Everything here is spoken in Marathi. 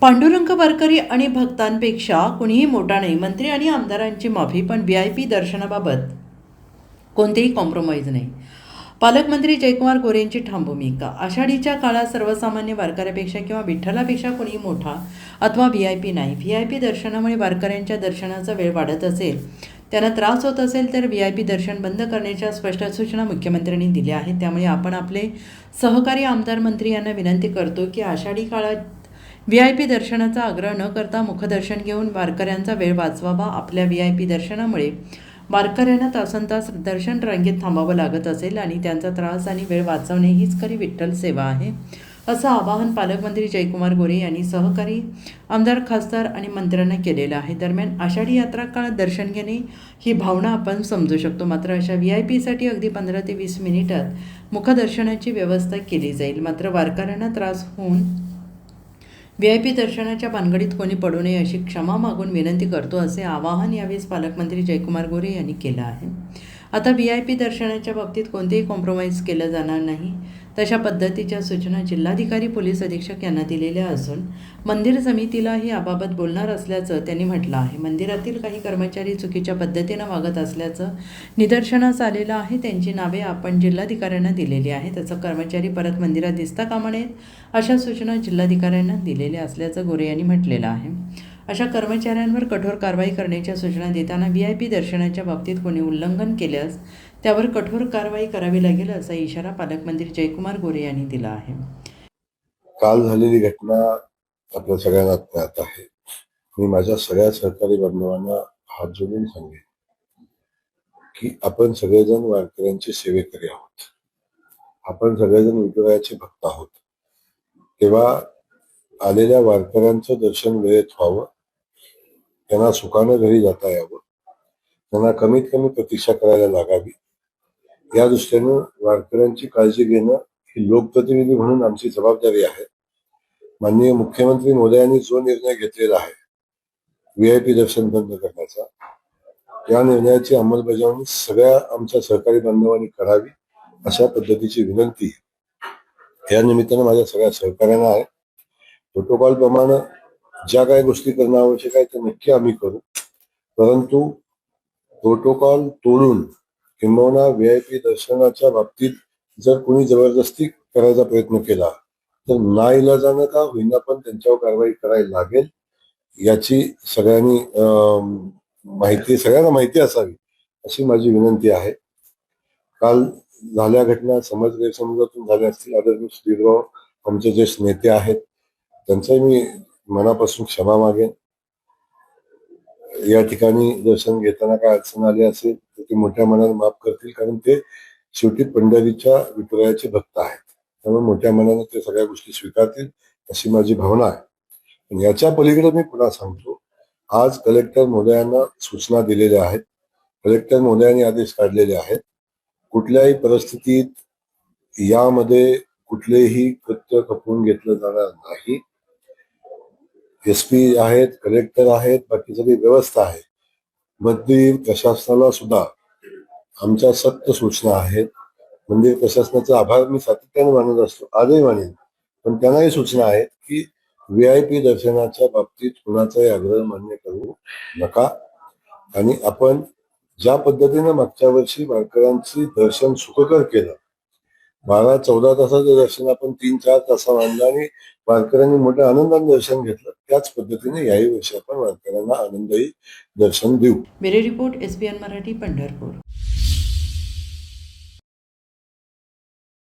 पांडुरंग वारकरी आणि भक्तांपेक्षा कुणीही मोठा नाही. मंत्री आणि आमदारांची माफी, पण VIP दर्शनाबाबत कोणतेही कॉम्प्रोमाइज नाही. पालकमंत्री जयकुमार गोरेंची ठाम भूमिका. आषाढीच्या काळात सर्वसामान्य वारकऱ्यापेक्षा किंवा विठ्ठलापेक्षा कोणीही मोठा अथवा VIP नाही. VIP दर्शनामुळे वारकऱ्यांच्या दर्शनाचा वेळ वाढत असेल, त्यांना त्रास होत असेल तर VIP दर्शन बंद करण्याच्या स्पष्ट सूचना मुख्यमंत्र्यांनी दिल्या आहेत. त्यामुळे आपण आपले सहकारी आमदार मंत्री यांना विनंती करतो की आषाढी काळात VIP दर्शनाचा आग्रह न करता मुखदर्शन घेऊन वारकऱ्यांचा वेळ वाचवावा. आपल्या VIP दर्शनामुळे वारकऱ्यांना तासनतास दर्शन रांगेत थांबावं लागत असेल आणि त्यांचा त्रास आणि वेळ वाचवणे हीच खरी विठ्ठल सेवा आहे, असं आवाहन पालकमंत्री जयकुमार गोरे यांनी सहकारी आमदार, खासदार आणि मंत्र्यांना केलेलं आहे. दरम्यान आषाढी यात्रा काळात दर्शन घेणे ही भावना आपण समजू शकतो, मात्र अशा VIPसाठी अगदी 15 ते 20 मिनिटात मुखदर्शनाची व्यवस्था केली जाईल. मात्र वारकऱ्यांना त्रास होऊन VIP दर्शनाच्या भानगडीत कोणी पडू नये अशी क्षमा मागून विनंती करतो, असे आवाहन यावेळेस पालकमंत्री जयकुमार गोरे यांनी केलं आहे. आता VIP दर्शनाच्या बाबतीत कोणतेही कॉम्प्रोमाइज केलं जाणार नाही, तशा पद्धतीच्या सूचना जिल्हाधिकारी, पोलीस अधीक्षक यांना दिलेल्या असून मंदिर समितीलाही याबाबत बोलणार असल्याचं त्यांनी म्हटलं आहे. मंदिरातील काही कर्मचारी चुकीच्या पद्धतीनं वागत असल्याचं निदर्शनास आलेलं आहे. त्यांची नावे आपण जिल्हाधिकाऱ्यांना दिलेली आहेत. त्याचं कर्मचारी परत मंदिरात दिसता कामा नयेत अशा सूचना जिल्हाधिकाऱ्यांना दिलेल्या असल्याचं गोरे यांनी म्हटलेलं आहे. अशा कर्मचाऱ्यांवर कठोर कारवाई करण्याच्या सूचना देताना VIP दर्शनाच्या बाबतीत कोणी उल्लंघन केल्यास त्यावर कठोर कारवाई करावी लागेल, असा इशारा पालकमंत्री जयकुमार गोरे यांनी दिला आहे. काल झालेली घटना आपल्या सगळ्यांना ज्ञात आहे. मी माझ्या सगळ्या सहकारी बांधवांना हात जोडून सांगेन की आपण सगळेजण वारकऱ्यांचे सेवेकरी आहोत. आपण सगळेजण विठुरायाचे भक्त आहोत. तेव्हा आलेल्या वारकऱ्यांचं दर्शन वेळेत व्हावं, त्यांना सुखानं घरी जाता यावं, त्यांना कमीत कमी प्रतीक्षा करायला लागावी, या दृष्टीनं वारकऱ्यांची काळजी घेणं ही लोकप्रतिनिधी म्हणून आमची जबाबदारी आहे. माननीय मुख्यमंत्री महोदयांनी जो निर्णय घेतलेला आहे VIP दर्शन बंद करण्याचा, या निर्णयाची अंमलबजावणी सगळ्या आमच्या सहकारी बांधवांनी करावी, अशा पद्धतीची विनंती या निमित्तानं माझ्या सगळ्या सहकार्यांना आहे. प्रोटोकॉल प्रमाणे ज्या काही गोष्टी करणं आवश्यक आहे त्या नक्की आम्ही करू, परंतु प्रोटोकॉल तोडून किंबहुना VIP दर्शनाच्या बाबतीत जर कोणी जबरदस्ती करायचा प्रयत्न केला तर नाईलाजानं का होईना पण त्यांच्यावर कारवाई करायला लागेल, याची सगळ्यांना माहिती असावी अशी माझी विनंती आहे. काल झाल्या घटना समज गैरसमजातून झाल्या असतील. आदरणीय श्रीराव आमचे ज्येष्ठ नेते आहेत, त्यांचाही मी मनापासून क्षमा मागेन. या ठिकाणी दर्शन घेताना काय अडचण आली असेल तर ते मोठ्या मनाने माफ करतील, कारण ते शेवटी पंढरीच्या विठुरायाचे भक्त आहेत. त्यामुळे मोठ्या मनाने ते सगळ्या गोष्टी स्वीकारतील अशी माझी भावना आहे. पण याच्या पलीकडे मी पुन्हा सांगतो, आज कलेक्टर महोदयांना सूचना दिलेल्या आहेत, कलेक्टर महोदयांनी आदेश काढलेले आहेत. कुठल्याही परिस्थितीत यामध्ये कुठलेही कृत्य खपवून घेतलं जाणार नाही. SP आहेत, कलेक्टर आहेत, बाकी सगळी व्यवस्था आहे. मंदिर प्रशासनाला सुद्धा आमच्या सक्त सूचना आहेत. मंदिर प्रशासनाचा आभार मी सातत्याने मानत असतो, आजही मानेन, पण त्यांनाही सूचना आहेत की VIP दर्शनाच्या बाबतीत कुणाचाही आग्रह मान्य करू नका. आणि आपण ज्या पद्धतीने मागच्या वर्षी वारकऱ्यांची दर्शन सुखकर केलं, 12-14 तासाचं दर्शन आपण 3-4 तासावर आणलं आणि वारकऱ्यांनी मोठ्या आनंदाने दर्शन घेतलं, त्याच पद्धतीने याही वर्षी आपण वारकऱ्यांना आनंदही दर्शन देऊ. Bureau report, SBN Marathi, Pandharpur.